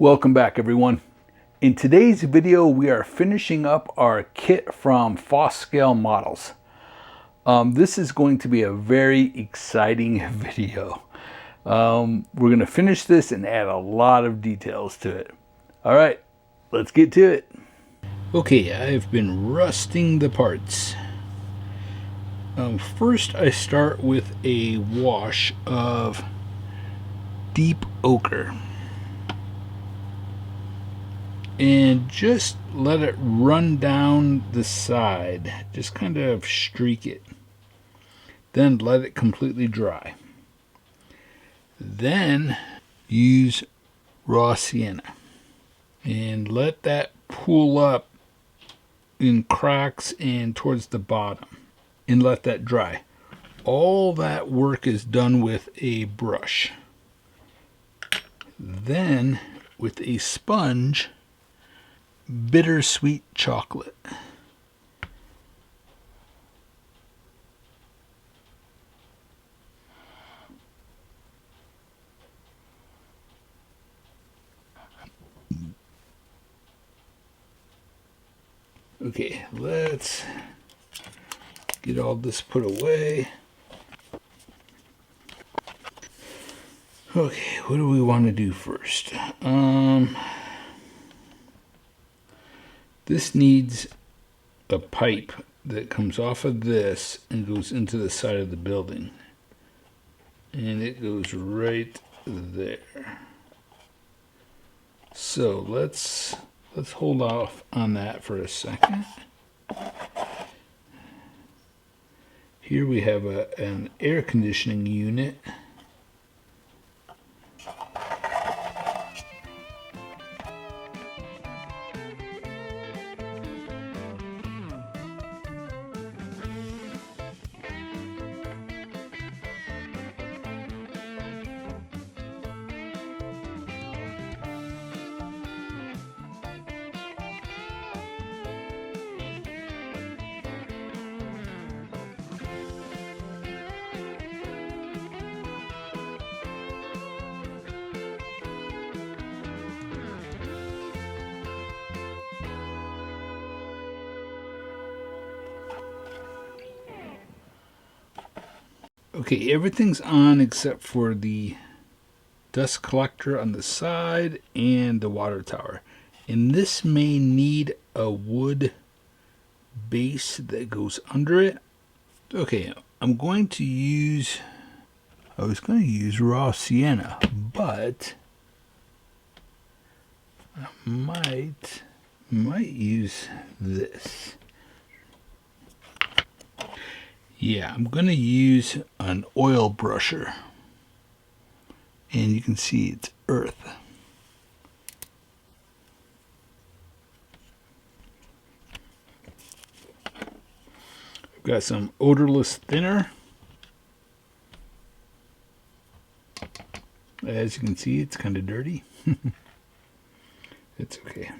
Welcome back, everyone. In today's video, we are finishing up our kit from Fosscale models. This is going to be a very exciting video. We're going to finish this and add a lot of details to it. All right, let's get to it. Okay, I've been rusting the parts. First, I start with a wash of deep ochre. And just let it run down the side. Just kind of streak it. Then let it completely dry. Then use raw sienna. And let that pool up in cracks and towards the bottom. And let that dry. All that work is done with a brush. Then with a sponge, bittersweet chocolate. Okay, let's get all this put away. Okay, what do we want to do first? This needs a pipe that comes off of this and goes into the side of the building. And it goes right there. So let's hold off on that for a second. Here we have an air conditioning unit. Okay, everything's on except for the dust collector on the side and the water tower. And this may need a wood base that goes under it. Okay, I was going to use raw sienna, but I might use this. Yeah, I'm going to use an oil brusher. And you can see it's earth. I've got some odorless thinner. As you can see, it's kind of dirty. It's okay.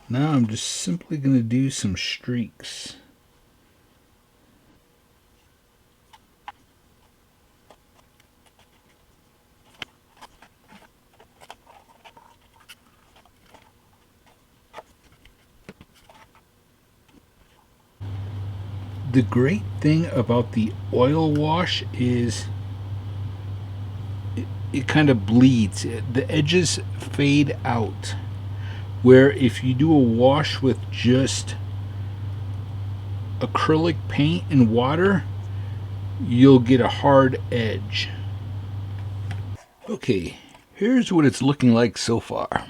Now I'm just simply going to do some streaks. The great thing about the oil wash is it kind of bleeds. The edges fade out. Where if you do a wash with just acrylic paint and water, you'll get a hard edge. Okay, here's what it's looking like so far.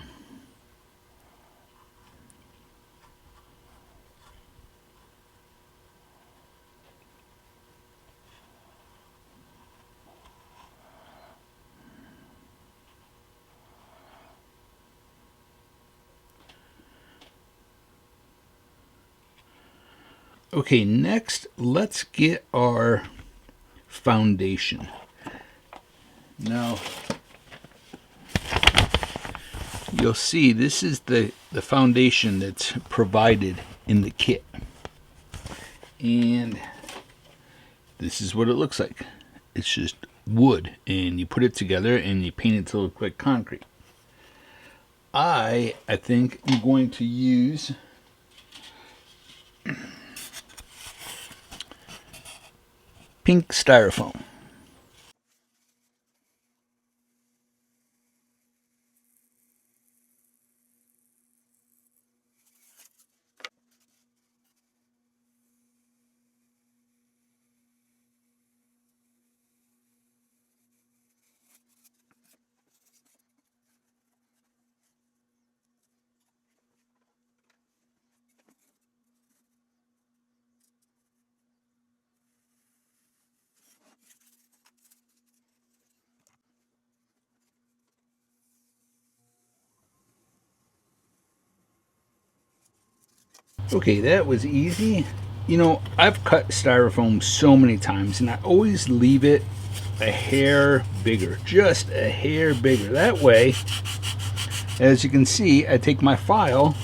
Okay, next, let's get our foundation. Now, you'll see this is the foundation that's provided in the kit. And this is what it looks like. It's just wood, and you put it together and you paint it to look like concrete. I think I'm going to use pink styrofoam. Okay, that was easy. You know, I've cut styrofoam so many times, and I always leave it a hair bigger, just a hair bigger. That way, as you can see, I take my file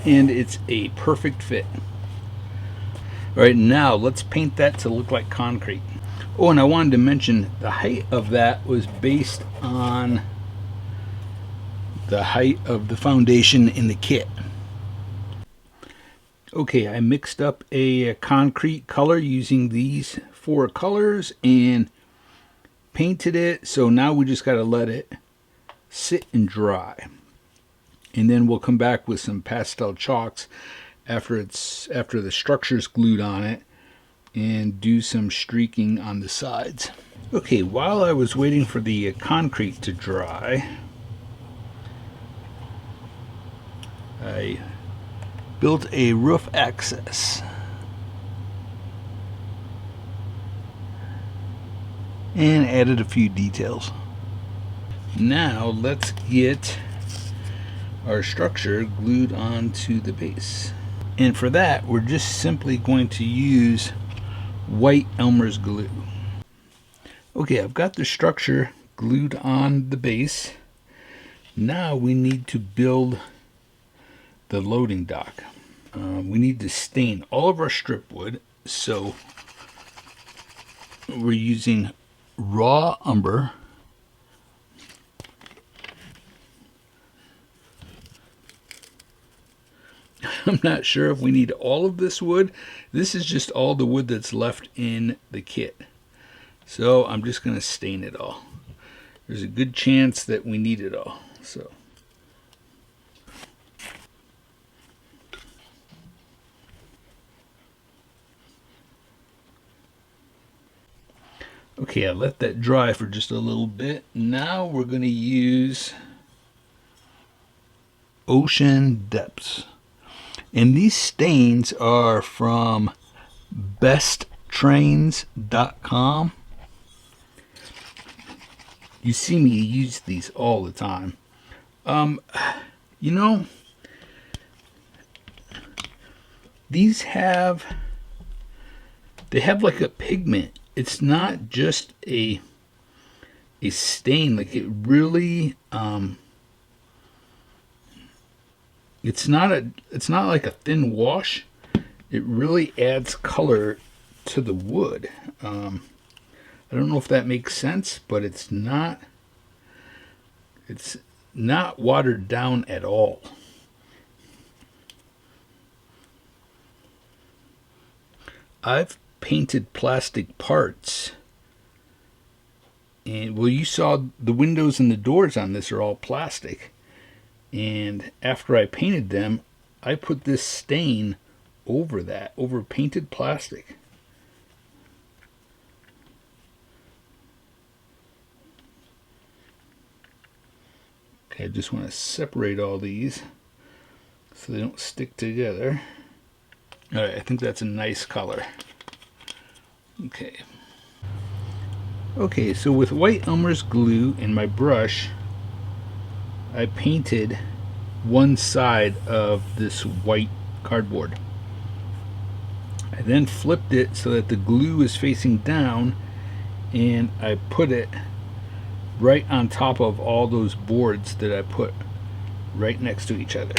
and it's a perfect fit. All right, now let's paint that to look like concrete. Oh, and I wanted to mention the height of that was based on the height of the foundation in the kit. Okay, I mixed up a concrete color using these 4 colors and painted it. So now we just got to let it sit and dry. And then we'll come back with some pastel chalks after the structure's glued on it and do some streaking on the sides. Okay, while I was waiting for the concrete to dry, I built a roof access and added a few details. Now let's get our structure glued onto the base. And for that, we're just simply going to use white Elmer's glue. Okay, I've got the structure glued on the base. Now we need to build the loading dock. We need to stain all of our strip wood, so we're using raw umber. I'm not sure if we need all of this wood. This is just all the wood that's left in the kit. So I'm just going to stain it all. There's a good chance that we need it all. So okay, I let that dry for just a little bit. Now we're going to use Ocean Depths. And these stains are from besttrains.com. You see me use these all the time. You know, these have like a pigment. It's not just a stain. Like, it really it's not like a thin wash. It really adds color to the wood. I don't know if that makes sense, but it's not watered down at all. I've painted plastic parts, and well, you saw the windows and the doors on this are all plastic. And after I painted them, I put this stain over that, over painted plastic. Okay, I just want to separate all these so they don't stick together. All right, I think that's a nice color. Okay. Okay, so with white Elmer's glue and my brush, I painted one side of this white cardboard. I then flipped it so that the glue is facing down, and I put it right on top of all those boards that I put right next to each other.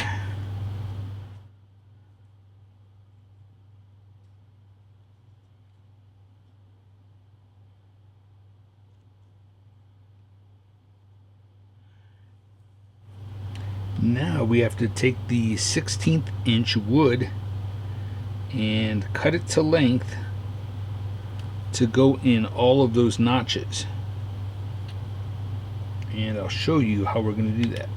Now we have to take the 16th inch wood and cut it to length to go in all of those notches. And I'll show you how we're going to do that.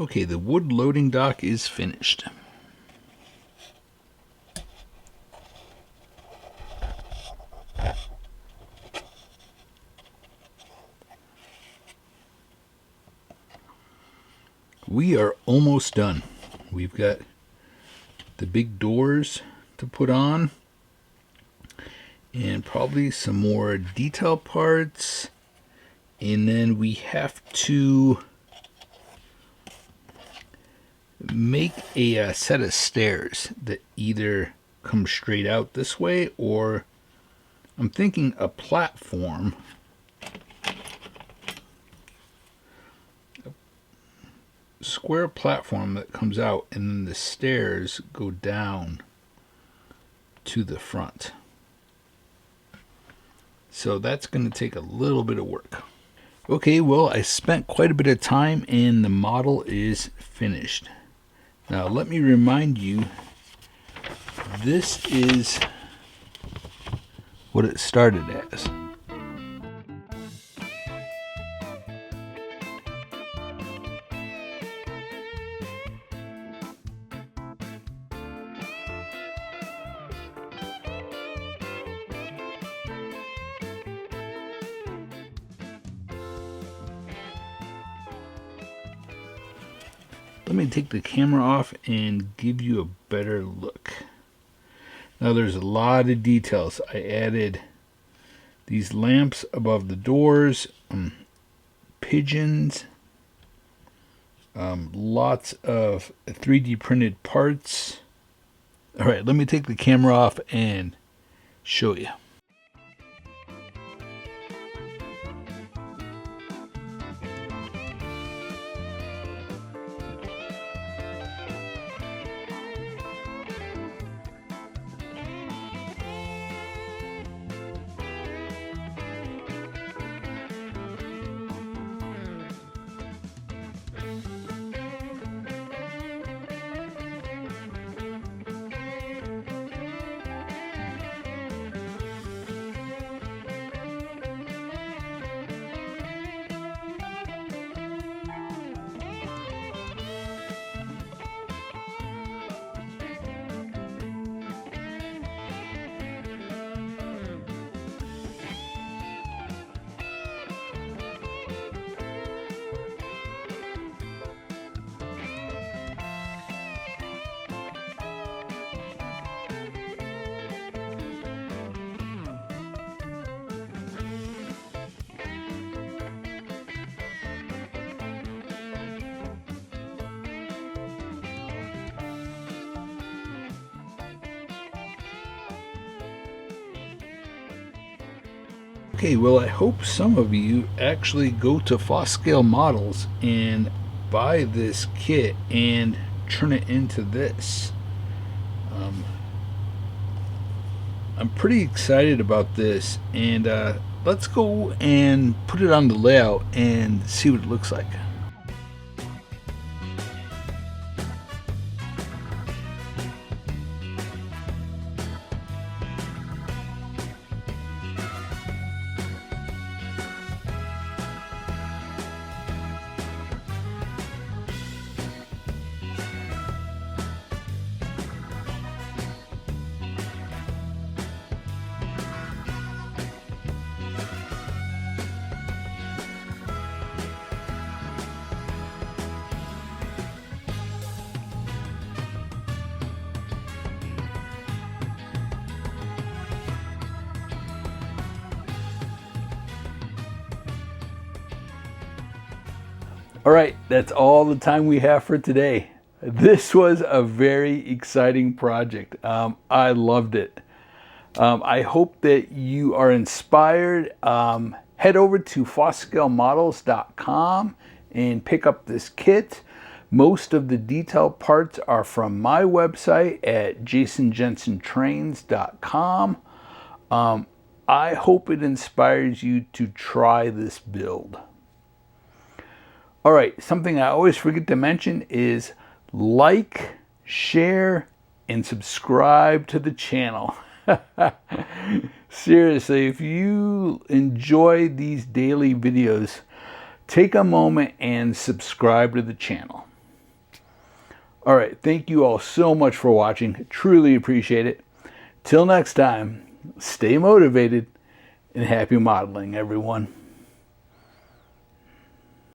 Okay, the wood loading dock is finished. We are almost done. We've got the big doors to put on and probably some more detail parts, and then we have to make a set of stairs that either come straight out this way, or I'm thinking a platform. Square platform that comes out, and then the stairs go down to the front. So that's going to take a little bit of work. Okay, well, I spent quite a bit of time and the model is finished. Now let me remind you, this is what it started as. Let me take the camera off and give you a better look. Now there's a lot of details. I added these lamps above the doors, pigeons, lots of 3D printed parts. Alright, let me take the camera off and show you. Okay, well, I hope some of you actually go to Fosscale Models and buy this kit and turn it into this. I'm pretty excited about this, and let's go and put it on the layout and see what it looks like. All right, that's all the time we have for today. This was a very exciting project. I loved it. I hope that you are inspired. Head over to fosscalemodels.com and pick up this kit. Most of the detailed parts are from my website at jasonjensentrains.com. I hope it inspires you to try this build. All right, something I always forget to mention is like, share, and subscribe to the channel. Seriously, if you enjoy these daily videos, take a moment and subscribe to the channel. All right, thank you all so much for watching. Truly appreciate it. Till next time, stay motivated and happy modeling, everyone.